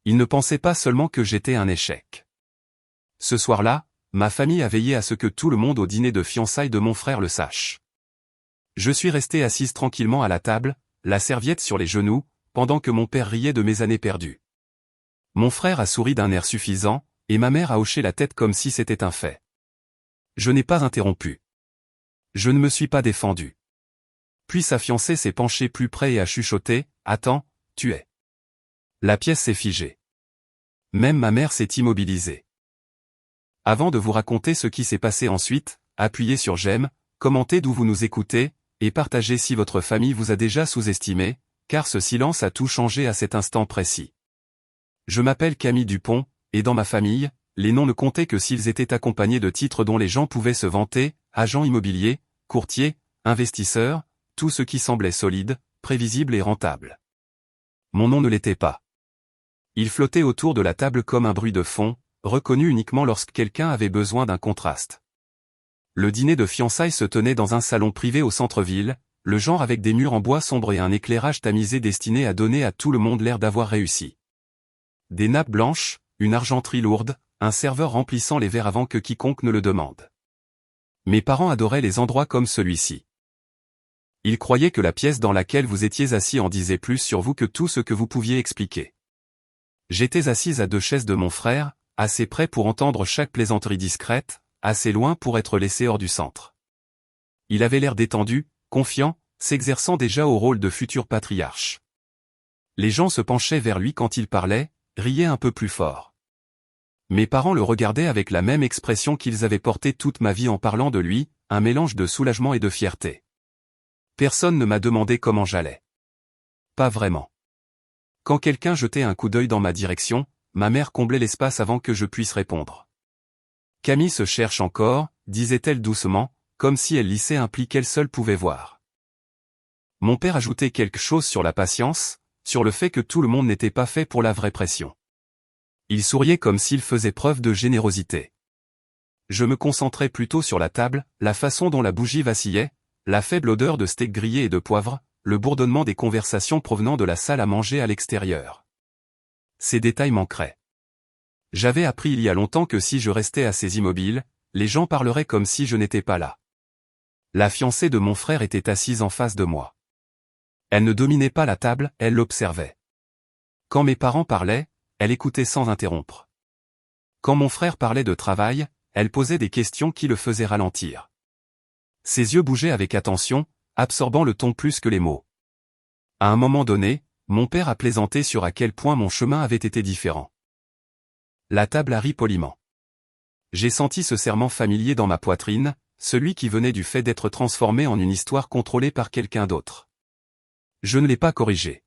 Il ne pensait pas seulement que j'étais un échec. Ce soir-là, ma famille a veillé à ce que tout le monde au dîner de fiançailles de mon frère le sache. Je suis restée assise tranquillement à la table, la serviette sur les genoux, pendant que mon père riait de mes années perdues. Mon frère a souri d'un air suffisant, et ma mère a hoché la tête comme si c'était un fait. Je n'ai pas interrompu. Je ne me suis pas défendu. Puis sa fiancée s'est penchée plus près et a chuchoté, « Attends, tu es... » La pièce s'est figée. Même ma mère s'est immobilisée. Avant de vous raconter ce qui s'est passé ensuite, appuyez sur j'aime, commentez d'où vous nous écoutez, et partagez si votre famille vous a déjà sous-estimé, car ce silence a tout changé à cet instant précis. Je m'appelle Camille Dupont, et dans ma famille, les noms ne comptaient que s'ils étaient accompagnés de titres dont les gens pouvaient se vanter, agent immobilier, courtier, investisseur, tout ce qui semblait solide, prévisible et rentable. Mon nom ne l'était pas. Il flottait autour de la table comme un bruit de fond, reconnu uniquement lorsque quelqu'un avait besoin d'un contraste. Le dîner de fiançailles se tenait dans un salon privé au centre-ville, le genre avec des murs en bois sombre et un éclairage tamisé destiné à donner à tout le monde l'air d'avoir réussi. Des nappes blanches, une argenterie lourde, un serveur remplissant les verres avant que quiconque ne le demande. Mes parents adoraient les endroits comme celui-ci. Ils croyaient que la pièce dans laquelle vous étiez assis en disait plus sur vous que tout ce que vous pouviez expliquer. J'étais assise à 2 chaises de mon frère, assez près pour entendre chaque plaisanterie discrète, assez loin pour être laissé hors du centre. Il avait l'air détendu, confiant, s'exerçant déjà au rôle de futur patriarche. Les gens se penchaient vers lui quand il parlait, riaient un peu plus fort. Mes parents le regardaient avec la même expression qu'ils avaient portée toute ma vie en parlant de lui, un mélange de soulagement et de fierté. Personne ne m'a demandé comment j'allais. Pas vraiment. Quand quelqu'un jetait un coup d'œil dans ma direction, ma mère comblait l'espace avant que je puisse répondre. « Camille se cherche encore », disait-elle doucement, comme si elle lissait un pli qu'elle seule pouvait voir. Mon père ajoutait quelque chose sur la patience, sur le fait que tout le monde n'était pas fait pour la vraie pression. Il souriait comme s'il faisait preuve de générosité. Je me concentrais plutôt sur la table, la façon dont la bougie vacillait, la faible odeur de steak grillé et de poivre, le bourdonnement des conversations provenant de la salle à manger à l'extérieur. Ces détails manqueraient. J'avais appris il y a longtemps que si je restais assez immobile, les gens parleraient comme si je n'étais pas là. La fiancée de mon frère était assise en face de moi. Elle ne dominait pas la table, elle l'observait. Quand mes parents parlaient, elle écoutait sans interrompre. Quand mon frère parlait de travail, elle posait des questions qui le faisaient ralentir. Ses yeux bougeaient avec attention, absorbant le ton plus que les mots. À un moment donné, mon père a plaisanté sur à quel point mon chemin avait été différent. La table a ri poliment. J'ai senti ce serrement familier dans ma poitrine, celui qui venait du fait d'être transformé en une histoire contrôlée par quelqu'un d'autre. Je ne l'ai pas corrigé.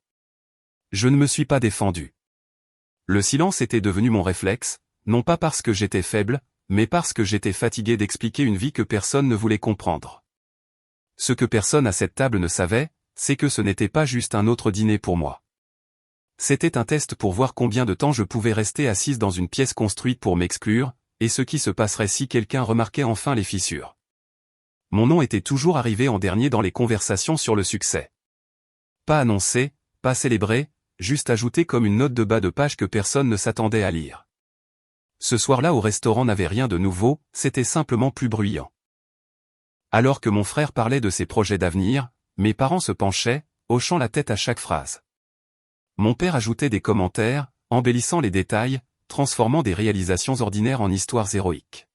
Je ne me suis pas défendu. Le silence était devenu mon réflexe, non pas parce que j'étais faible, mais parce que j'étais fatigué d'expliquer une vie que personne ne voulait comprendre. Ce que personne à cette table ne savait, c'est que ce n'était pas juste un autre dîner pour moi. C'était un test pour voir combien de temps je pouvais rester assise dans une pièce construite pour m'exclure, et ce qui se passerait si quelqu'un remarquait enfin les fissures. Mon nom était toujours arrivé en dernier dans les conversations sur le succès. Pas annoncé, pas célébré, juste ajouté comme une note de bas de page que personne ne s'attendait à lire. Ce soir-là au restaurant n'avait rien de nouveau, c'était simplement plus bruyant. Alors que mon frère parlait de ses projets d'avenir, mes parents se penchaient, hochant la tête à chaque phrase. Mon père ajoutait des commentaires, embellissant les détails, transformant des réalisations ordinaires en histoires héroïques.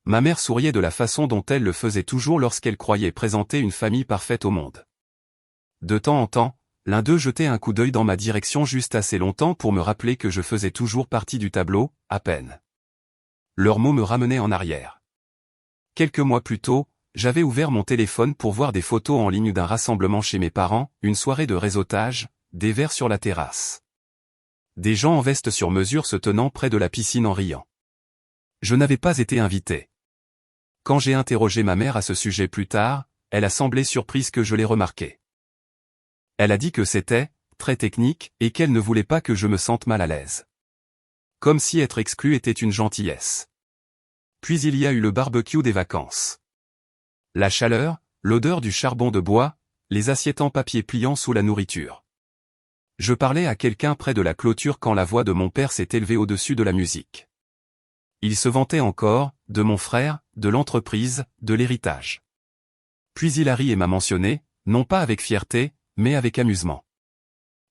Ma mère souriait de la façon dont elle le faisait toujours lorsqu'elle croyait présenter une famille parfaite au monde. De temps en temps, l'un d'eux jetait un coup d'œil dans ma direction juste assez longtemps pour me rappeler que je faisais toujours partie du tableau, à peine. Leurs mots me ramenaient en arrière. Quelques mois plus tôt, j'avais ouvert mon téléphone pour voir des photos en ligne d'un rassemblement chez mes parents, une soirée de réseautage, des verres sur la terrasse. Des gens en veste sur mesure se tenant près de la piscine en riant. Je n'avais pas été invité. Quand j'ai interrogé ma mère à ce sujet plus tard, elle a semblé surprise que je l'ai remarqué. Elle a dit que c'était très technique et qu'elle ne voulait pas que je me sente mal à l'aise. Comme si être exclu était une gentillesse. Puis il y a eu le barbecue des vacances. La chaleur, l'odeur du charbon de bois, les assiettes en papier pliant sous la nourriture. Je parlais à quelqu'un près de la clôture quand la voix de mon père s'est élevée au-dessus de la musique. Il se vantait encore, de mon frère, de l'entreprise, de l'héritage. Puis il a ri et m'a mentionné, non pas avec fierté, mais avec amusement.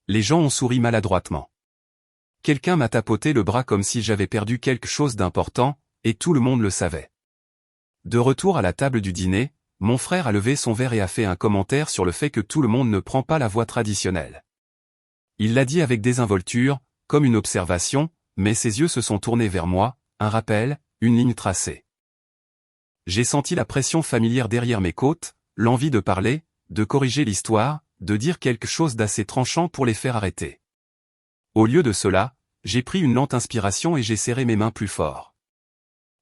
Les gens ont souri maladroitement. Quelqu'un m'a tapoté le bras comme si j'avais perdu quelque chose d'important, et tout le monde le savait. De retour à la table du dîner, mon frère a levé son verre et a fait un commentaire sur le fait que tout le monde ne prend pas la voie traditionnelle. Il l'a dit avec désinvolture, comme une observation, mais ses yeux se sont tournés vers moi, un rappel, une ligne tracée. J'ai senti la pression familière derrière mes côtes, l'envie de parler, de corriger l'histoire, de dire quelque chose d'assez tranchant pour les faire arrêter. Au lieu de cela, j'ai pris une lente inspiration et j'ai serré mes mains plus fort.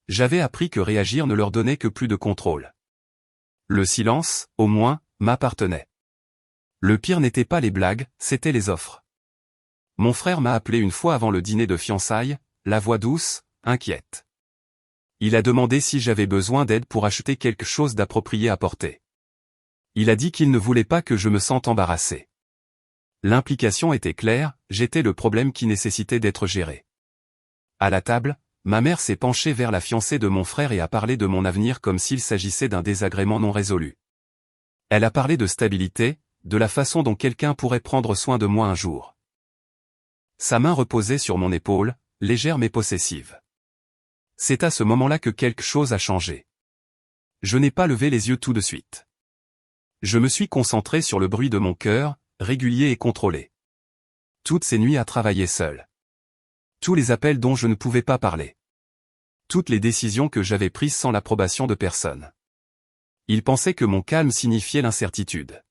J'avais appris que réagir ne leur donnait que plus de contrôle. Le silence, au moins, m'appartenait. Le pire n'était pas les blagues, c'étaient les offres. Mon frère m'a appelé une fois avant le dîner de fiançailles, la voix douce, inquiète. Il a demandé si j'avais besoin d'aide pour acheter quelque chose d'approprié à porter. Il a dit qu'il ne voulait pas que je me sente embarrassé. L'implication était claire, j'étais le problème qui nécessitait d'être géré. À la table, ma mère s'est penchée vers la fiancée de mon frère et a parlé de mon avenir comme s'il s'agissait d'un désagrément non résolu. Elle a parlé de stabilité, de la façon dont quelqu'un pourrait prendre soin de moi un jour. Sa main reposait sur mon épaule, légère mais possessive. C'est à ce moment-là que quelque chose a changé. Je n'ai pas levé les yeux tout de suite. Je me suis concentré sur le bruit de mon cœur, régulier et contrôlé. Toutes ces nuits à travailler seul. Tous les appels dont je ne pouvais pas parler. Toutes les décisions que j'avais prises sans l'approbation de personne. Il pensait que mon calme signifiait l'incertitude.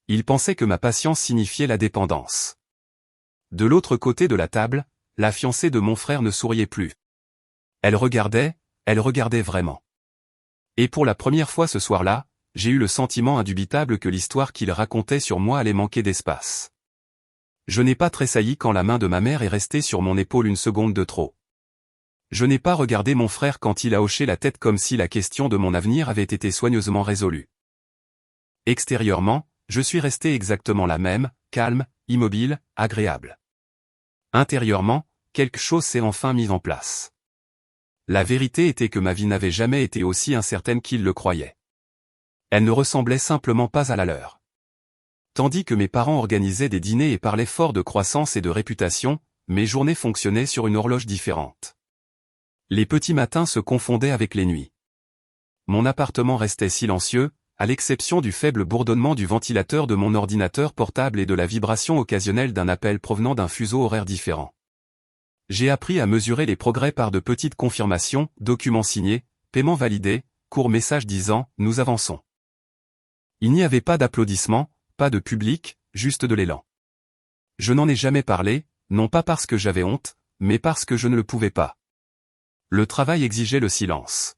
Il pensait que ma patience signifiait la dépendance. De l'autre côté de la table, la fiancée de mon frère ne souriait plus. Elle regardait vraiment. Et pour la première fois ce soir-là, j'ai eu le sentiment indubitable que l'histoire qu'il racontait sur moi allait manquer d'espace. Je n'ai pas tressailli quand la main de ma mère est restée sur mon épaule une seconde de trop. Je n'ai pas regardé mon frère quand il a hoché la tête comme si la question de mon avenir avait été soigneusement résolue. Extérieurement, je suis resté exactement la même, calme, immobile, agréable. Intérieurement, quelque chose s'est enfin mis en place. La vérité était que ma vie n'avait jamais été aussi incertaine qu'il le croyait. Elle ne ressemblait simplement pas à la leur. Tandis que mes parents organisaient des dîners et parlaient fort de croissance et de réputation, mes journées fonctionnaient sur une horloge différente. Les petits matins se confondaient avec les nuits. Mon appartement restait silencieux, à l'exception du faible bourdonnement du ventilateur de mon ordinateur portable et de la vibration occasionnelle d'un appel provenant d'un fuseau horaire différent. J'ai appris à mesurer les progrès par de petites confirmations, documents signés, paiements validés, courts messages disant « Nous avançons ». Il n'y avait pas d'applaudissements, pas de public, juste de l'élan. Je n'en ai jamais parlé, non pas parce que j'avais honte, mais parce que je ne le pouvais pas. Le travail exigeait le silence.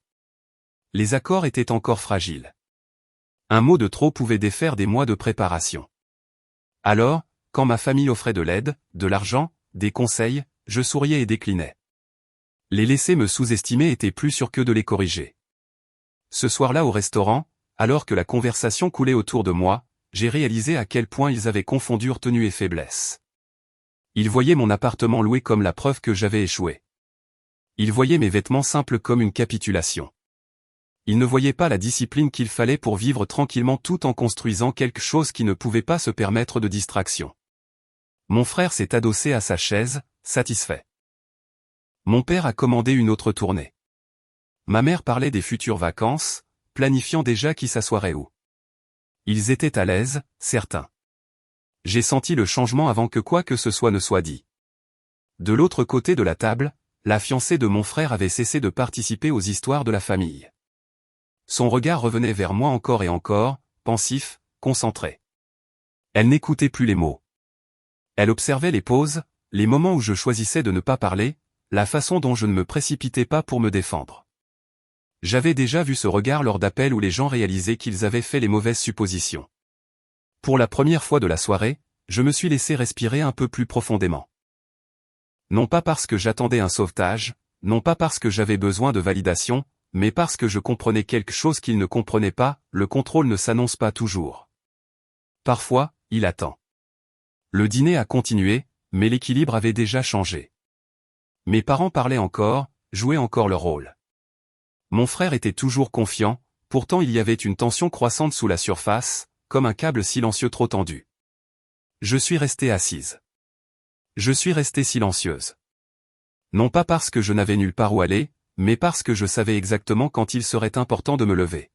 Les accords étaient encore fragiles. Un mot de trop pouvait défaire des mois de préparation. Alors, quand ma famille offrait de l'aide, de l'argent, des conseils, je souriais et déclinais. Les laisser me sous-estimer était plus sûr que de les corriger. Ce soir-là au restaurant, alors que la conversation coulait autour de moi, j'ai réalisé à quel point ils avaient confondu retenue et faiblesse. Ils voyaient mon appartement loué comme la preuve que j'avais échoué. Ils voyaient mes vêtements simples comme une capitulation. Ils ne voyaient pas la discipline qu'il fallait pour vivre tranquillement tout en construisant quelque chose qui ne pouvait pas se permettre de distraction. Mon frère s'est adossé à sa chaise, satisfait. Mon père a commandé une autre tournée. Ma mère parlait des futures vacances, planifiant déjà qui s'assoirait où. Ils étaient à l'aise, certains. J'ai senti le changement avant que quoi que ce soit ne soit dit. De l'autre côté de la table, la fiancée de mon frère avait cessé de participer aux histoires de la famille. Son regard revenait vers moi encore et encore, pensif, concentré. Elle n'écoutait plus les mots. Elle observait les pauses, les moments où je choisissais de ne pas parler, la façon dont je ne me précipitais pas pour me défendre. J'avais déjà vu ce regard lors d'appels où les gens réalisaient qu'ils avaient fait les mauvaises suppositions. Pour la première fois de la soirée, je me suis laissé respirer un peu plus profondément. Non pas parce que j'attendais un sauvetage, non pas parce que j'avais besoin de validation, mais parce que je comprenais quelque chose qu'ils ne comprenaient pas, le contrôle ne s'annonce pas toujours. Parfois, il attend. Le dîner a continué, mais l'équilibre avait déjà changé. Mes parents parlaient encore, jouaient encore leur rôle. Mon frère était toujours confiant, pourtant il y avait une tension croissante sous la surface, comme un câble silencieux trop tendu. Je suis restée assise. Je suis restée silencieuse. Non pas parce que je n'avais nulle part où aller, mais parce que je savais exactement quand il serait important de me lever.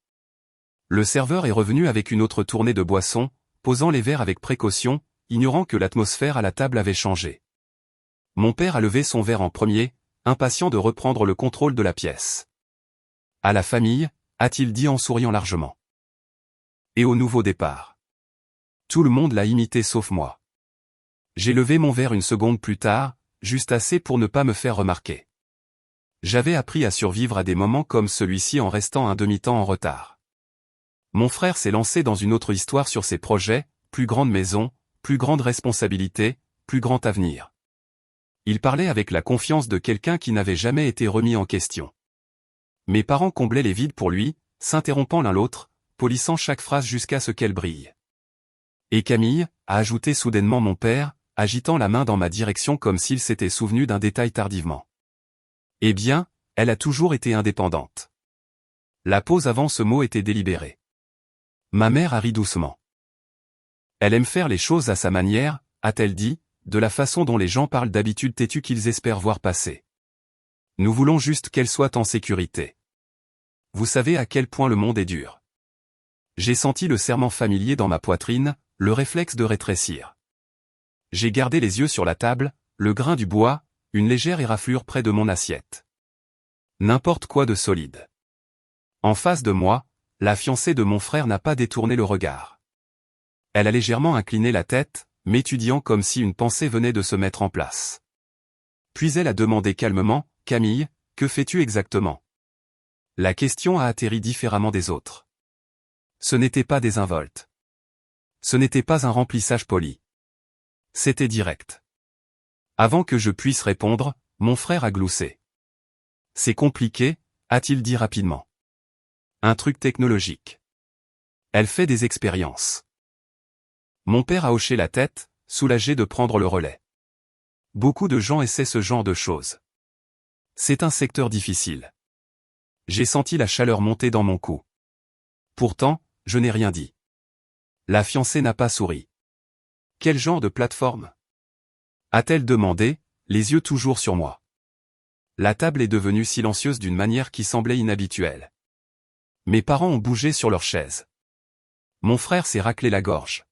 Le serveur est revenu avec une autre tournée de boissons, posant les verres avec précaution, ignorant que l'atmosphère à la table avait changé. Mon père a levé son verre en premier, impatient de reprendre le contrôle de la pièce. À la famille, a-t-il dit en souriant largement. Et au nouveau départ. Tout le monde l'a imité sauf moi. J'ai levé mon verre une seconde plus tard, juste assez pour ne pas me faire remarquer. J'avais appris à survivre à des moments comme celui-ci en restant un demi-temps en retard. Mon frère s'est lancé dans une autre histoire sur ses projets, plus grande maison, plus grande responsabilité, plus grand avenir. Il parlait avec la confiance de quelqu'un qui n'avait jamais été remis en question. Mes parents comblaient les vides pour lui, s'interrompant l'un l'autre, polissant chaque phrase jusqu'à ce qu'elle brille. Et Camille, a ajouté soudainement mon père, agitant la main dans ma direction comme s'il s'était souvenu d'un détail tardivement. Eh bien, elle a toujours été indépendante. La pause avant ce mot était délibérée. Ma mère a ri doucement. Elle aime faire les choses à sa manière, a-t-elle dit, de la façon dont les gens parlent d'habitude têtue qu'ils espèrent voir passer. Nous voulons juste qu'elle soit en sécurité. Vous savez à quel point le monde est dur. J'ai senti le serrement familier dans ma poitrine, le réflexe de rétrécir. J'ai gardé les yeux sur la table, le grain du bois, une légère éraflure près de mon assiette. N'importe quoi de solide. En face de moi, la fiancée de mon frère n'a pas détourné le regard. Elle a légèrement incliné la tête, m'étudiant comme si une pensée venait de se mettre en place. Puis elle a demandé calmement, « Camille, que fais-tu exactement ?» La question a atterri différemment des autres. Ce n'était pas désinvolte. Ce n'était pas un remplissage poli. C'était direct. Avant que je puisse répondre, mon frère a gloussé. « C'est compliqué », a-t-il dit rapidement. Un truc technologique. Elle fait des expériences. Mon père a hoché la tête, soulagé de prendre le relais. Beaucoup de gens essaient ce genre de choses. C'est un secteur difficile. J'ai senti la chaleur monter dans mon cou. Pourtant, je n'ai rien dit. La fiancée n'a pas souri. Quel genre de plateforme ? A-t-elle demandé, les yeux toujours sur moi. La table est devenue silencieuse d'une manière qui semblait inhabituelle. Mes parents ont bougé sur leur chaise. Mon frère s'est raclé la gorge.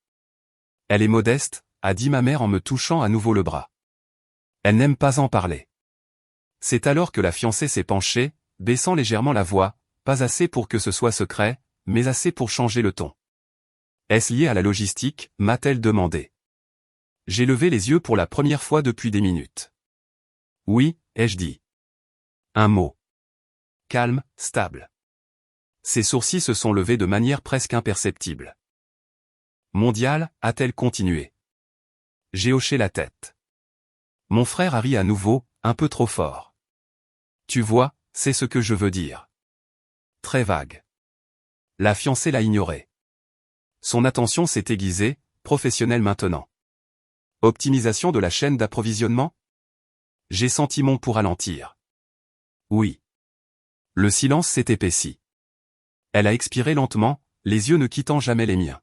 Elle est modeste, a dit ma mère en me touchant à nouveau le bras. Elle n'aime pas en parler. C'est alors que la fiancée s'est penchée, baissant légèrement la voix, pas assez pour que ce soit secret, mais assez pour changer le ton. Est-ce lié à la logistique, m'a-t-elle demandé. J'ai levé les yeux pour la première fois depuis des minutes. Oui, ai-je dit. Un mot. Calme, stable. Ses sourcils se sont levés de manière presque imperceptible. Mondial, a-t-elle continué. J'ai hoché la tête. Mon frère a ri à nouveau, un peu trop fort. Tu vois, c'est ce que je veux dire. Très vague. La fiancée l'a ignoré. Son attention s'est aiguisée, professionnelle maintenant. Optimisation de la chaîne d'approvisionnement ? J'ai senti mon pouls ralentir. Oui. Le silence s'est épaissi. Elle a expiré lentement, les yeux ne quittant jamais les miens.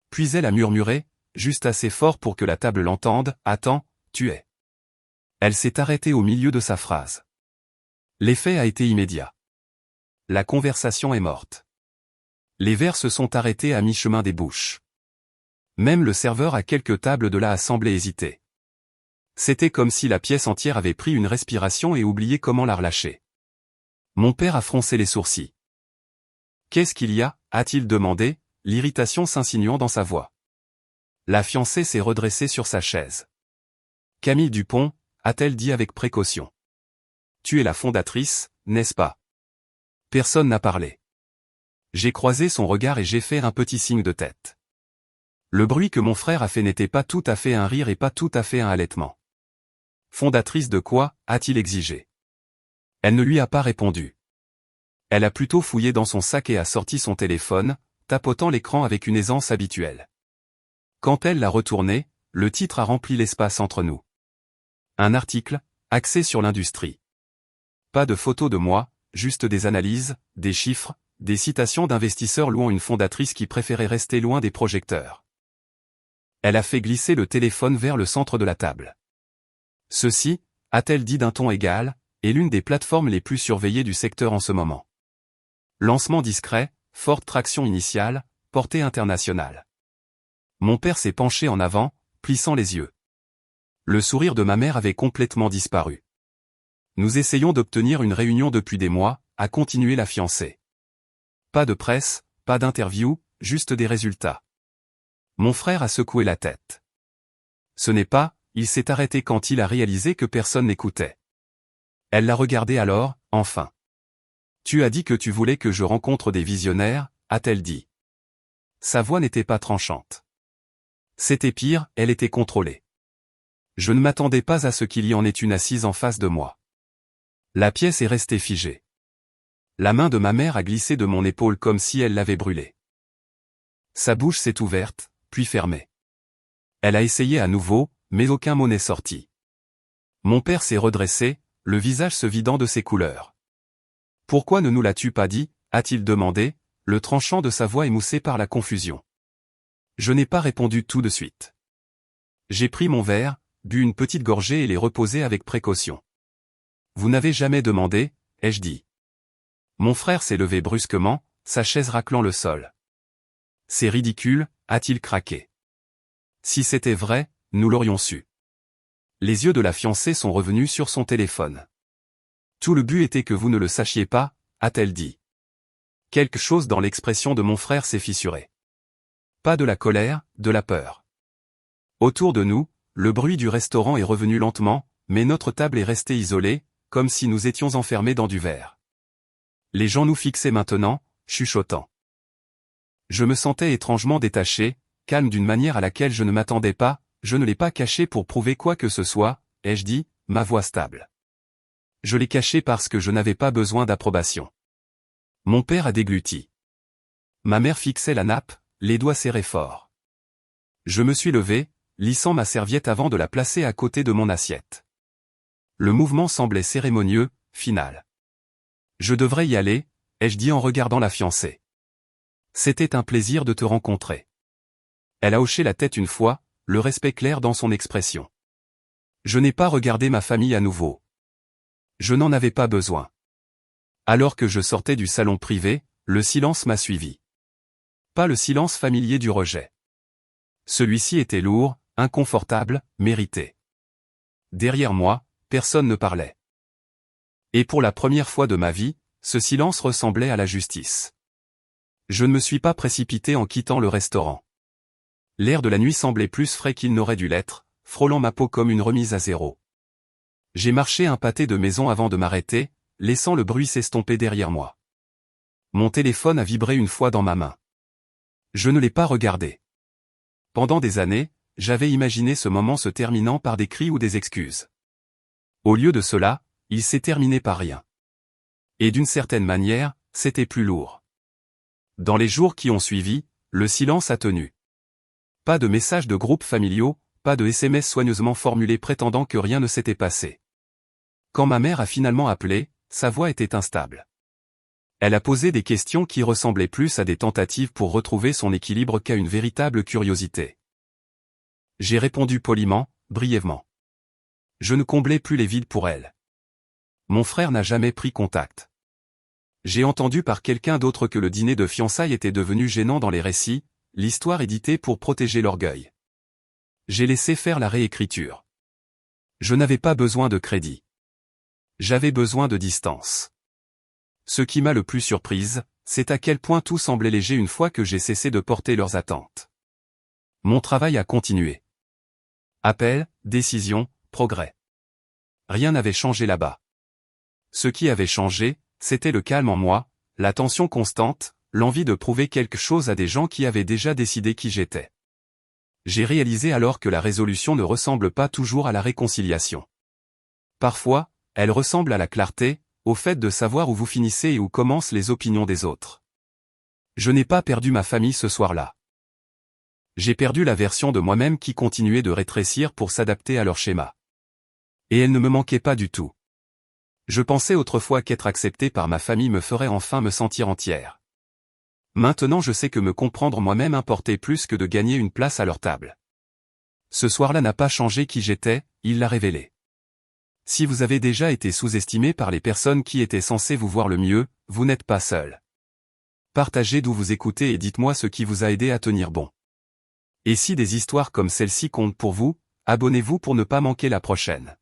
Puis elle a murmuré, juste assez fort pour que la table l'entende, « Attends, tu es. » Elle s'est arrêtée au milieu de sa phrase. L'effet a été immédiat. La conversation est morte. Les verres se sont arrêtés à mi-chemin des bouches. Même le serveur à quelques tables de là a semblé hésiter. C'était comme si la pièce entière avait pris une respiration et oublié comment la relâcher. Mon père a froncé les sourcils. « Qu'est-ce qu'il y a ?» a-t-il demandé, l'irritation s'insinuant dans sa voix. La fiancée s'est redressée sur sa chaise. « Camille Dupont », a-t-elle dit avec précaution. « Tu es la fondatrice, n'est-ce pas ?» Personne n'a parlé. J'ai croisé son regard et j'ai fait un petit signe de tête. Le bruit que mon frère a fait n'était pas tout à fait un rire et pas tout à fait un halètement. « Fondatrice de quoi ?» a-t-il exigé. Elle ne lui a pas répondu. Elle a plutôt fouillé dans son sac et a sorti son téléphone, tapotant l'écran avec une aisance habituelle. Quand elle l'a retourné, le titre a rempli l'espace entre nous. Un article, axé sur l'industrie. Pas de photos de moi, juste des analyses, des chiffres, des citations d'investisseurs louant une fondatrice qui préférait rester loin des projecteurs. Elle a fait glisser le téléphone vers le centre de la table. Ceci, a-t-elle dit d'un ton égal, est l'une des plateformes les plus surveillées du secteur en ce moment. Lancement discret, forte traction initiale, portée internationale. Mon père s'est penché en avant, plissant les yeux. Le sourire de ma mère avait complètement disparu. Nous essayons d'obtenir une réunion depuis des mois, a continué la fiancée. Pas de presse, pas d'interview, juste des résultats. Mon frère a secoué la tête. Ce n'est pas, il s'est arrêté quand il a réalisé que personne n'écoutait. Elle l'a regardé alors, enfin. Tu as dit que tu voulais que je rencontre des visionnaires, a-t-elle dit. Sa voix n'était pas tranchante. C'était pire, elle était contrôlée. Je ne m'attendais pas à ce qu'il y en ait une assise en face de moi. La pièce est restée figée. La main de ma mère a glissé de mon épaule comme si elle l'avait brûlée. Sa bouche s'est ouverte, puis fermée. Elle a essayé à nouveau, mais aucun mot n'est sorti. Mon père s'est redressé, le visage se vidant de ses couleurs. « Pourquoi ne nous l'as-tu pas dit ?» a-t-il demandé, le tranchant de sa voix émoussé par la confusion. Je n'ai pas répondu tout de suite. J'ai pris mon verre, bu une petite gorgée et l'ai reposé avec précaution. « Vous n'avez jamais demandé ?» ai-je dit. Mon frère s'est levé brusquement, sa chaise raclant le sol. « C'est ridicule », a-t-il craqué. Si c'était vrai, nous l'aurions su. Les yeux de la fiancée sont revenus sur son téléphone. Tout le but était que vous ne le sachiez pas, a-t-elle dit. Quelque chose dans l'expression de mon frère s'est fissuré. Pas de la colère, de la peur. Autour de nous, le bruit du restaurant est revenu lentement, mais notre table est restée isolée, comme si nous étions enfermés dans du verre. Les gens nous fixaient maintenant, chuchotant. Je me sentais étrangement détaché, calme d'une manière à laquelle je ne m'attendais pas, je ne l'ai pas caché pour prouver quoi que ce soit, ai-je dit, ma voix stable. Je l'ai caché parce que je n'avais pas besoin d'approbation. Mon père a dégluti. Ma mère fixait la nappe, les doigts serrés fort. Je me suis levé, lissant ma serviette avant de la placer à côté de mon assiette. Le mouvement semblait cérémonieux, final. Je devrais y aller, ai-je dit en regardant la fiancée. C'était un plaisir de te rencontrer. Elle a hoché la tête une fois, le respect clair dans son expression. Je n'ai pas regardé ma famille à nouveau. Je n'en avais pas besoin. Alors que je sortais du salon privé, le silence m'a suivi. Pas le silence familier du rejet. Celui-ci était lourd, inconfortable, mérité. Derrière moi, personne ne parlait. Et pour la première fois de ma vie, ce silence ressemblait à la justice. Je ne me suis pas précipité en quittant le restaurant. L'air de la nuit semblait plus frais qu'il n'aurait dû l'être, frôlant ma peau comme une remise à zéro. J'ai marché un pâté de maison avant de m'arrêter, laissant le bruit s'estomper derrière moi. Mon téléphone a vibré une fois dans ma main. Je ne l'ai pas regardé. Pendant des années, j'avais imaginé ce moment se terminant par des cris ou des excuses. Au lieu de cela, il s'est terminé par rien. Et d'une certaine manière, c'était plus lourd. Dans les jours qui ont suivi, le silence a tenu. Pas de messages de groupes familiaux, pas de SMS soigneusement formulés prétendant que rien ne s'était passé. Quand ma mère a finalement appelé, sa voix était instable. Elle a posé des questions qui ressemblaient plus à des tentatives pour retrouver son équilibre qu'à une véritable curiosité. J'ai répondu poliment, brièvement. Je ne comblais plus les vides pour elle. Mon frère n'a jamais pris contact. J'ai entendu par quelqu'un d'autre que le dîner de fiançailles était devenu gênant dans les récits, l'histoire éditée pour protéger l'orgueil. J'ai laissé faire la réécriture. Je n'avais pas besoin de crédit. J'avais besoin de distance. Ce qui m'a le plus surprise, c'est à quel point tout semblait léger une fois que j'ai cessé de porter leurs attentes. Mon travail a continué. Appel, décision, progrès. Rien n'avait changé là-bas. Ce qui avait changé, c'était le calme en moi, la tension constante, l'envie de prouver quelque chose à des gens qui avaient déjà décidé qui j'étais. J'ai réalisé alors que la résolution ne ressemble pas toujours à la réconciliation. Parfois, elle ressemble à la clarté, au fait de savoir où vous finissez et où commencent les opinions des autres. Je n'ai pas perdu ma famille ce soir-là. J'ai perdu la version de moi-même qui continuait de rétrécir pour s'adapter à leur schéma. Et elle ne me manquait pas du tout. Je pensais autrefois qu'être accepté par ma famille me ferait enfin me sentir entière. Maintenant je sais que me comprendre moi-même importait plus que de gagner une place à leur table. Ce soir-là n'a pas changé qui j'étais, il l'a révélé. Si vous avez déjà été sous-estimé par les personnes qui étaient censées vous voir le mieux, vous n'êtes pas seul. Partagez d'où vous écoutez et dites-moi ce qui vous a aidé à tenir bon. Et si des histoires comme celle-ci comptent pour vous, abonnez-vous pour ne pas manquer la prochaine.